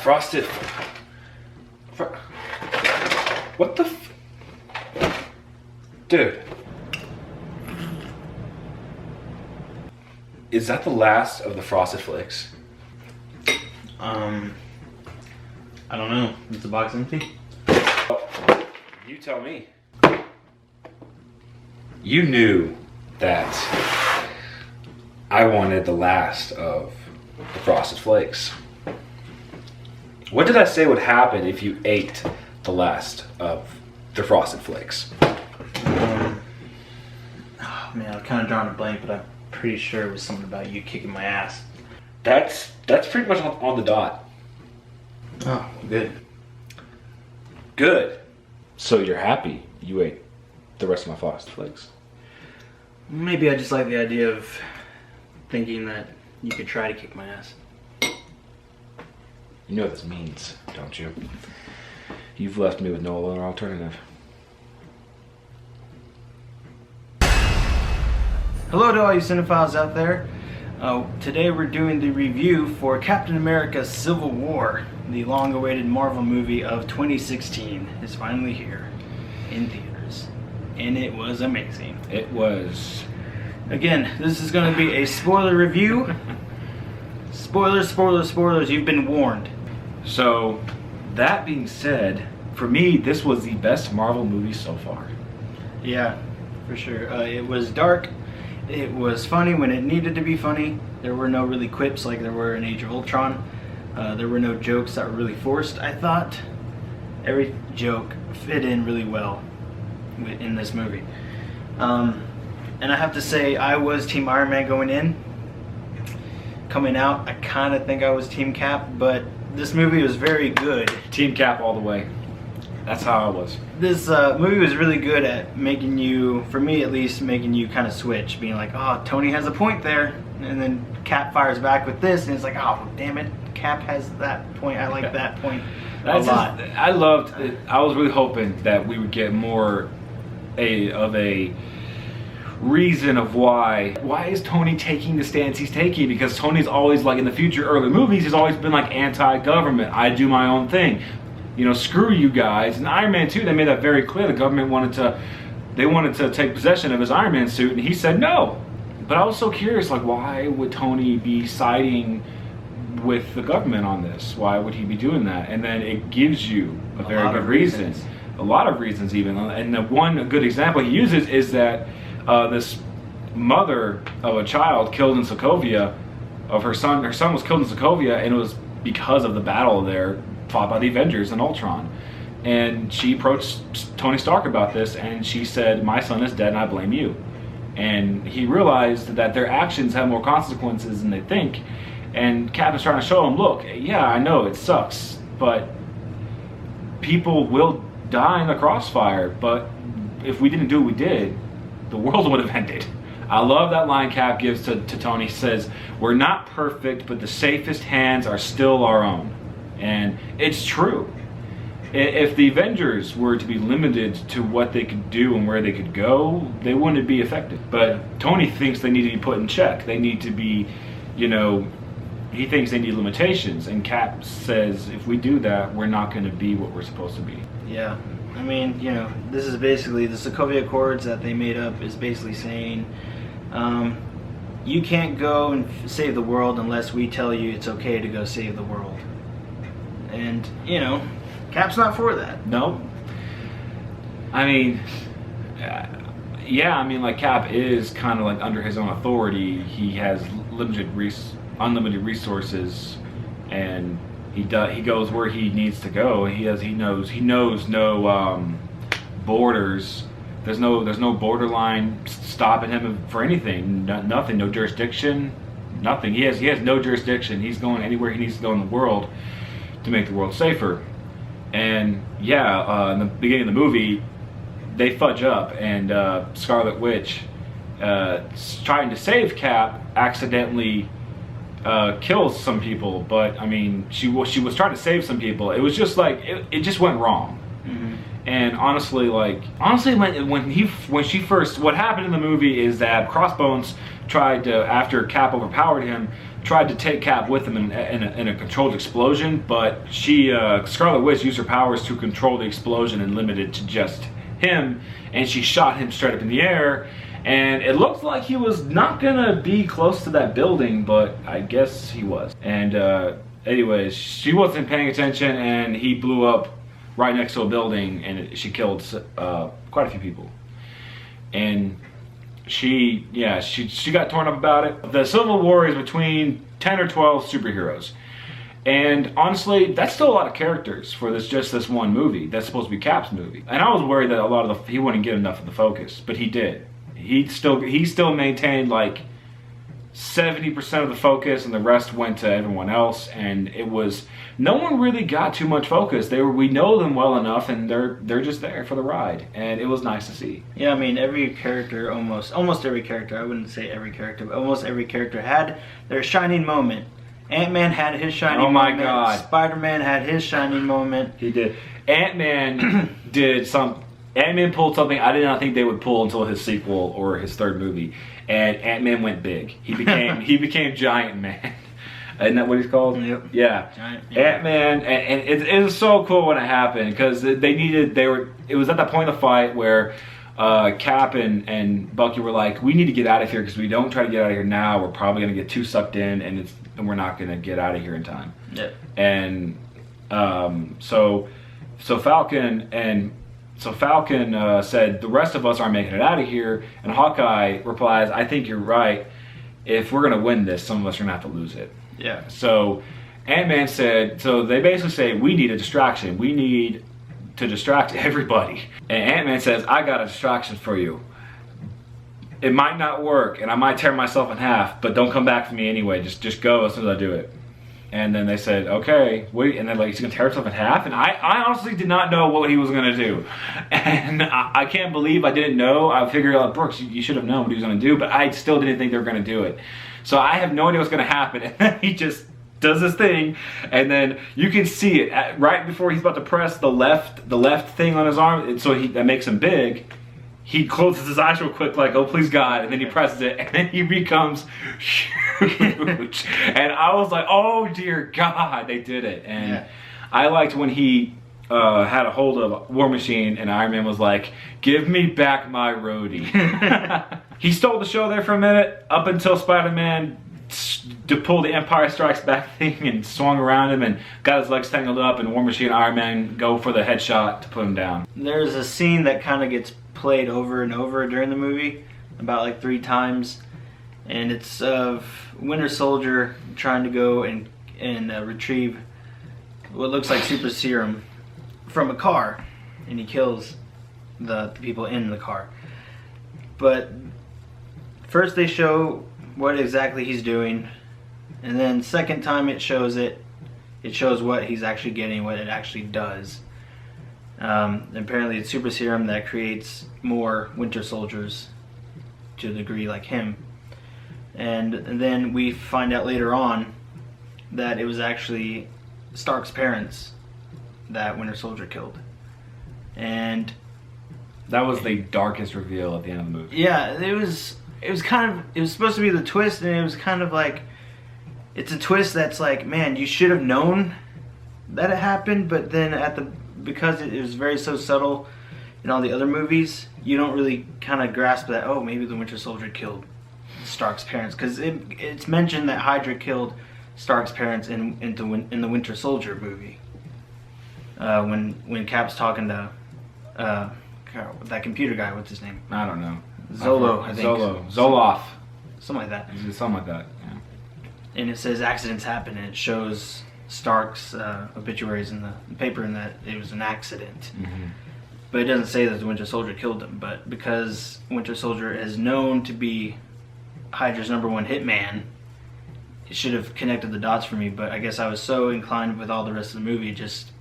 frosted. What the? Dude. Is that the last of the Frosted Flakes? I don't know. Is the box empty? You tell me. You knew that I wanted the last of the Frosted Flakes. What did I say would happen if you ate the last of the Frosted Flakes? Oh man, I'm kind of drawing a blank, but I'm pretty sure it was something about you kicking my ass. That's pretty much on the dot. Oh, good. Good. So you're happy you ate the rest of my Frosted Flakes? Maybe I just like the idea of thinking that you could try to kick my ass. You know what this means, don't you? You've left me with no other alternative. Hello to all you cinephiles out there. Today we're doing the review for Captain America Civil War. The long-awaited Marvel movie of 2016 is finally here in theaters. And it was amazing. It was. Again, this is going to be a spoiler review. Spoilers, spoilers, spoilers. You've been warned. So, that being said, for me, this was the best Marvel movie so far. Yeah, for sure. It was dark. It was funny when it needed to be funny. There were no really quips like there were in Age of Ultron. There were no jokes that were really forced. I thought every joke fit in really well in this movie. And I have to say, I was Team Iron Man going in. Coming out, I kind of think I was Team Cap, but this movie was very good. Team Cap all the way. That's how I was. This movie was really good at making you, for me at least, making you kind of switch, being like, oh, Tony has a point there, and then Cap fires back with this, and it's like, oh, damn it, Cap has that point. I like that point a lot. I loved it. I was really hoping that we would get more of a reason of why is Tony taking the stance he's taking, because Tony's always, like in the future early movies, he's always been like anti-government. I do my own thing. You know, screw you guys. And Iron Man 2, they made that very clear. The government wanted to take possession of his Iron Man suit, and he said no. But I was so curious, like, why would Tony be siding with the government on this? Why would he be doing that? And then it gives you a very good reason. A lot of reasons even. And the one good example he uses is that this mother of a child killed in Sokovia, of her son was killed in Sokovia, and it was because of the battle there fought by the Avengers and Ultron. And she approached Tony Stark about this, and she said, my son is dead and I blame you. And he realized that their actions have more consequences than they think. And Cap is trying to show him, look, yeah, I know it sucks, but people will die in the crossfire. But if we didn't do what we did, the world would have ended. I love that line Cap gives to Tony. He says, we're not perfect, but the safest hands are still our own. And it's true. If the Avengers were to be limited to what they could do and where they could go, they wouldn't be effective. But Tony thinks they need to be put in check. They need to be, you know, he thinks they need limitations. And Cap says, if we do that, we're not going to be what we're supposed to be. Yeah. I mean, you know, this is basically, the Sokovia Accords that they made up is basically saying, you can't go and save the world unless we tell you it's okay to go save the world. And, you know, Cap's not for that. No. I mean, yeah, I mean, like, Cap is kind of like under his own authority. He has unlimited resources, and he goes where he needs to go. He knows no borders. There's no borderline stopping him for anything. Nothing. No jurisdiction. Nothing. He has no jurisdiction. He's going anywhere he needs to go in the world to make the world safer. And yeah, in the beginning of the movie, they fudge up, and Scarlet Witch, trying to save Cap, accidentally kills some people. But I mean, she was trying to save some people. It was just like it just went wrong. Mm-hmm. And honestly, when she first, what happened in the movie is that Crossbones tried to, after Cap overpowered him, tried to take Cap with him in a controlled explosion, but Scarlet Witch used her powers to control the explosion and limit it to just him, and she shot him straight up in the air, and it looked like he was not gonna be close to that building, but I guess he was. And anyways, she wasn't paying attention, and he blew up right next to a building, and she killed quite a few people. And she got torn up about it. The Civil War is between 10 or 12 superheroes. And honestly, that's still a lot of characters for this one movie. That's supposed to be Cap's movie. And I was worried that he wouldn't get enough of the focus, but he did. He still maintained like 70% of the focus, and the rest went to everyone else. And it was, no one really got too much focus. We know them well enough, and they're just there for the ride, and it was nice to see. Yeah, I mean, every character, almost every character, I wouldn't say every character, but almost every character had their shining moment. Ant-Man had his shining moment. Oh my God. Spider-Man had his shining moment. He did. Ant-Man Ant-Man pulled something I did not think they would pull until his sequel or his third movie. And Ant-Man went big. He became Giant Man. Isn't that what he's called? Yep. Yeah. Giant, yeah. Ant-Man, and it was so cool when it happened, because it was at that point of the fight where Cap and Bucky were like, we need to get out of here, because if we don't try to get out of here now, we're probably going to get too sucked in, and we're not going to get out of here in time. Yeah. And so Falcon said, the rest of us aren't making it out of here, and Hawkeye replies, I think you're right. If we're going to win this, some of us are going to have to lose it. Yeah. So Ant-Man said, so they basically say, we need a distraction. We need to distract everybody. And Ant-Man says, I got a distraction for you. It might not work, and I might tear myself in half, but don't come back to me anyway. Just go as soon as I do it. And then they said, okay, wait, and then like, he's gonna tear himself in half? And I honestly did not know what he was gonna do. And I can't believe I didn't know. I figured out, Brooks, you should have known what he was gonna do, but I still didn't think they were gonna do it. So I have no idea what's gonna happen. And then he just does this thing, and then you can see it right before he's about to press the left thing on his arm, so that makes him big. He closes his eyes real quick, like, oh, please God, and then he presses it, and then he becomes huge. And I was like, oh, dear God, they did it. And yeah. I liked when he had a hold of War Machine, and Iron Man was like, give me back my roadie. He stole the show there for a minute, up until Spider-Man to pull the Empire Strikes Back thing and swung around him and got his legs tangled up, and War Machine and Iron Man go for the headshot to put him down. There's a scene that kind of gets played over and over during the movie, about like 3 times, and it's of Winter Soldier trying to go and retrieve what looks like super serum from a car, and he kills the people in the car. But first they show what exactly he's doing, and then second time it shows what he's actually getting, what it actually does. Apparently it's super serum that creates more Winter Soldiers to a degree like him. And then we find out later on that it was actually Stark's parents that Winter Soldier killed. And that was the darkest reveal at the end of the movie. Yeah, it was supposed to be the twist, and it was kind of like, it's a twist that's like, man, you should have known that it happened, but then because it was very so subtle in all the other movies, you don't really kind of grasp that, oh, maybe the Winter Soldier killed Stark's parents, because it's mentioned that Hydra killed Stark's parents in the Winter Soldier movie. When Cap's talking to that computer guy, what's his name? I don't know. Zolo, I think. Zoloff. Something like that. Something like that, yeah. And it says accidents happen, and it shows Stark's obituaries in the paper, and that it was an accident. Mm-hmm. But it doesn't say that the Winter Soldier killed him. But because Winter Soldier is known to be Hydra's #1 hitman, it should have connected the dots for me. But I guess I was so inclined with all the rest of the movie,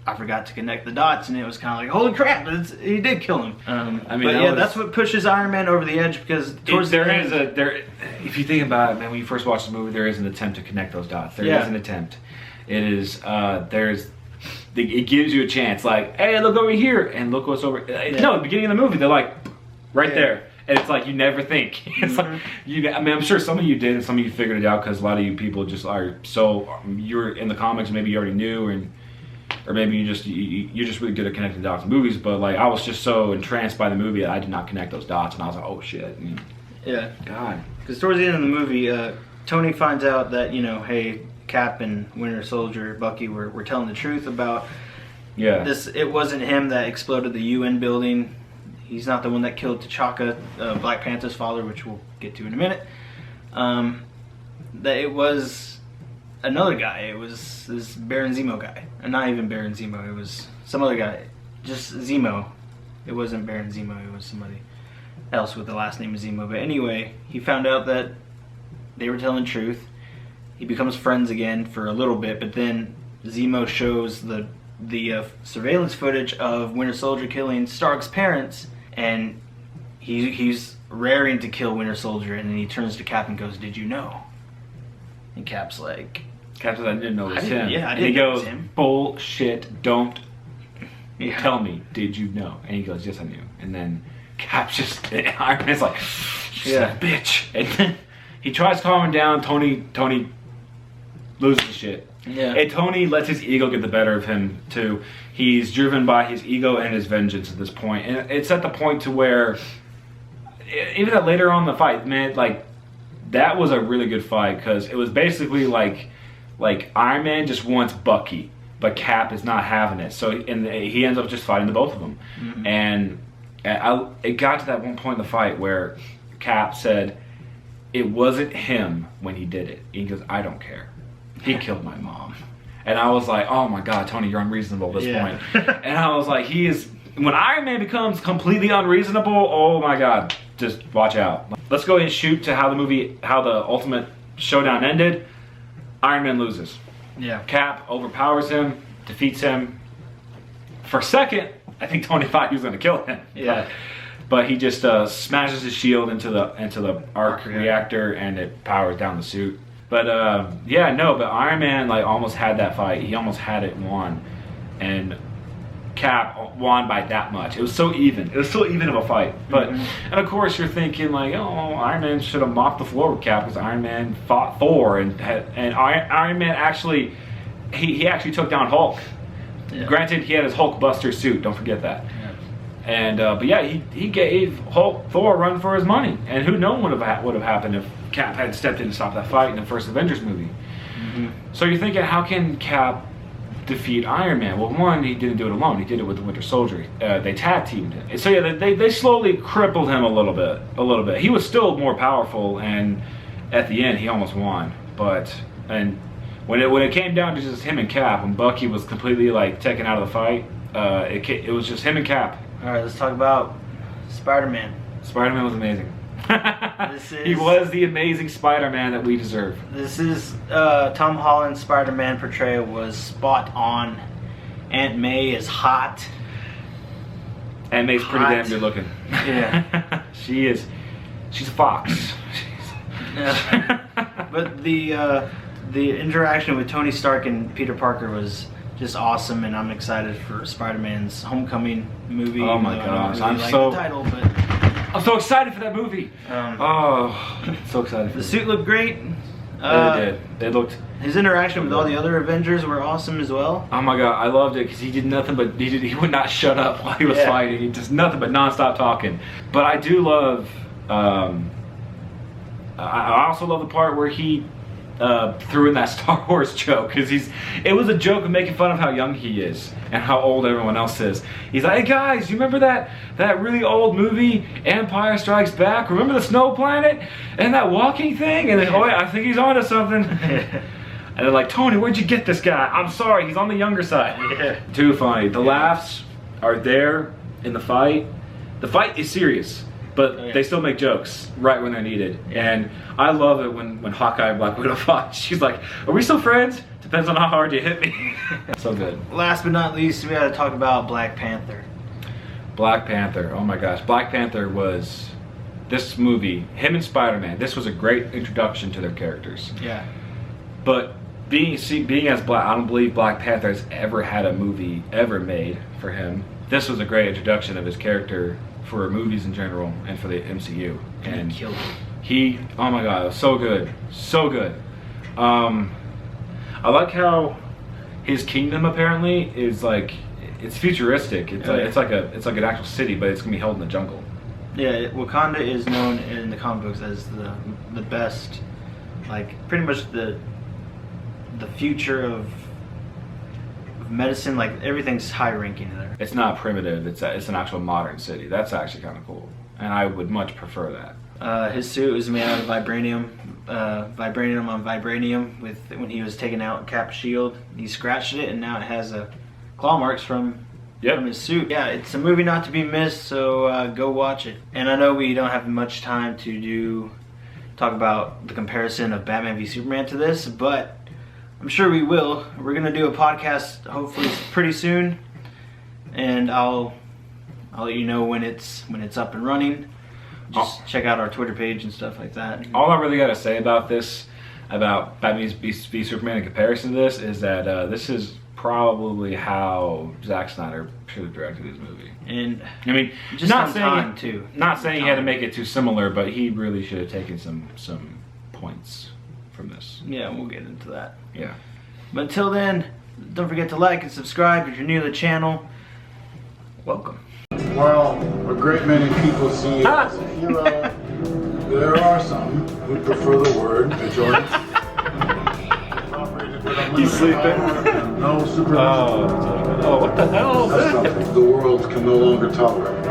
I forgot to connect the dots, and it was kind of like, holy crap, he did kill him. That's what pushes Iron Man over the edge, because if you think about it, man, when you first watch the movie, there is an attempt to connect those dots. There is an attempt. It is it gives you a chance, like, hey, look over here, and look what's over. No, at the beginning of the movie, they're like, right there. And it's like you never think. It's like I mean, I'm sure some of you did, and some of you figured it out because a lot of you people just are so you're in the comics. Maybe you already knew, or maybe you're just really good at connecting dots in movies. But like I was just so entranced by the movie that I did not connect those dots, and I was like, oh shit. And, yeah. God. Because towards the end of the movie, Tony finds out that hey, Cap and Winter Soldier, Bucky were telling the truth about this. It wasn't him that exploded the UN building. He's not the one that killed T'Chaka, Black Panther's father, which we'll get to in a minute. That it was another guy. It was this Baron Zemo guy. And not even Baron Zemo. It was some other guy. Just Zemo. It wasn't Baron Zemo. It was somebody else with the last name of Zemo. But anyway, he found out that they were telling the truth. He becomes friends again for a little bit, but then Zemo shows the surveillance footage of Winter Soldier killing Stark's parents, and he's raring to kill Winter Soldier, and then he turns to Cap and goes, "Did you know?" And Cap's like, I didn't know it was him. Yeah, I and he didn't know it goes, was him. "Bullshit! Don't tell me. Did you know?" And he goes, "Yes, I knew." And then Cap just Iron Man's like, "Yeah, bitch." And then he tries calming down. Tony loses the shit. Yeah. And Tony lets his ego get the better of him too. He's driven by his ego and his vengeance at this point. And it's at the point to where even that later on in the fight, man, like that was a really good fight because it was basically like Iron Man just wants Bucky, but Cap is not having it. So he ends up just fighting the both of them. Mm-hmm. And it got to that one point in the fight where Cap said it wasn't him when he did it. He goes, "I don't care. He killed my mom." And I was like, oh my God, Tony, you're unreasonable at this point. And I was like, when Iron Man becomes completely unreasonable, oh my God, just watch out. Let's go ahead and shoot to how the ultimate showdown ended. Iron Man loses. Yeah. Cap overpowers him, defeats him. For a second, I think Tony thought he was going to kill him. Yeah. But he just smashes his shield into the arc reactor, and it powers down the suit. But but Iron Man like almost had that fight. He almost had it won, and Cap won by that much. It was so even. It was so even of a fight. But and of course you're thinking like, oh, Iron Man should have mopped the floor with Cap because Iron Man fought Thor and Iron Man actually he actually took down Hulk. Yeah. Granted, he had his Hulk Buster suit. Don't forget that. Yeah. And but yeah, he gave Thor a run for his money, and who knows what would have happened if Cap had stepped in to stop that fight in the first Avengers movie. Mm-hmm. So you're thinking, how can Cap defeat Iron Man? Well, one, he didn't do it alone. He did it with the Winter Soldier. They tag teamed him. So yeah, they slowly crippled him a little bit. He was still more powerful, and at the end, he almost won. And when it came down to just him and Cap, when Bucky was completely like taken out of the fight, it was just him and Cap. All right, let's talk about Spider-Man. Spider-Man was amazing. He was the amazing Spider-Man that we deserve. This is Tom Holland's Spider-Man portrayal was spot on. Aunt May is hot. Aunt May's pretty damn good looking. Yeah. She's a fox. But the interaction with Tony Stark and Peter Parker was just awesome, and I'm excited for Spider-Man's Homecoming movie. Oh my gosh, I don't really like the title, but I'm so excited for that movie. So excited. The suit looked great. They looked. His interaction with all the other Avengers were awesome as well. Oh my God, I loved it because he did nothing but he would not shut up while he was fighting. He just nothing but nonstop talking. But I do love. I also love the part where he threw in that Star Wars joke because it was a joke of making fun of how young he is and how old everyone else is. He's like, "Hey guys, you remember that really old movie Empire Strikes Back? Remember the snow planet and that walking thing?" And then, "Oh yeah, I think he's onto something." And they're like, "Tony, where'd you get this guy?" "I'm sorry, he's on the younger side." Yeah. Too funny. The laughs are there in the fight. The fight is serious, but they still make jokes right when they're needed. And I love it when Hawkeye and Black Widow fought. She's like, "Are we still friends? Depends on how hard you hit me." So good. Last but not least, we gotta talk about Black Panther. Black Panther, oh my gosh. Black Panther was, this movie, him and Spider-Man, this was a great introduction to their characters. Yeah. But being as Black, I don't believe Black Panther has ever had a movie ever made for him. This was a great introduction of his character for movies in general and for the MCU. And he killed it. Oh my god, it was so good, so good. I like how his kingdom apparently is like, it's futuristic. It's like an actual city, but it's gonna be held in the jungle. Yeah, Wakanda is known in the comic books as the best, like pretty much the future of medicine. Like everything's high ranking there. It's not primitive. It's an actual modern city. That's actually kind of cool, and I would much prefer that. His suit was made out of vibranium, vibranium on vibranium. When he was taking out Cap's shield, he scratched it, and now it has claw marks from his suit. Yeah, it's a movie not to be missed, so go watch it. And I know we don't have much time to talk about the comparison of Batman v Superman to this, but I'm sure we will. We're gonna do a podcast hopefully pretty soon, and I'll let you know when it's up and running. Just check out our Twitter page and stuff like that. All I really got to say about this, about Batman v Superman in comparison to this, is that this is probably how Zack Snyder should have directed his movie. And I mean, just not saying he had to make it too similar, but he really should have taken some points from this. Yeah, we'll get into that. Yeah. But until then, don't forget to like and subscribe if you're new to the channel. Welcome. While a great many people see it as a hero, there are some who prefer the word vigilance. He's sleeping. No supervision. Oh, what the hell is That's that? something the world can no longer tolerate.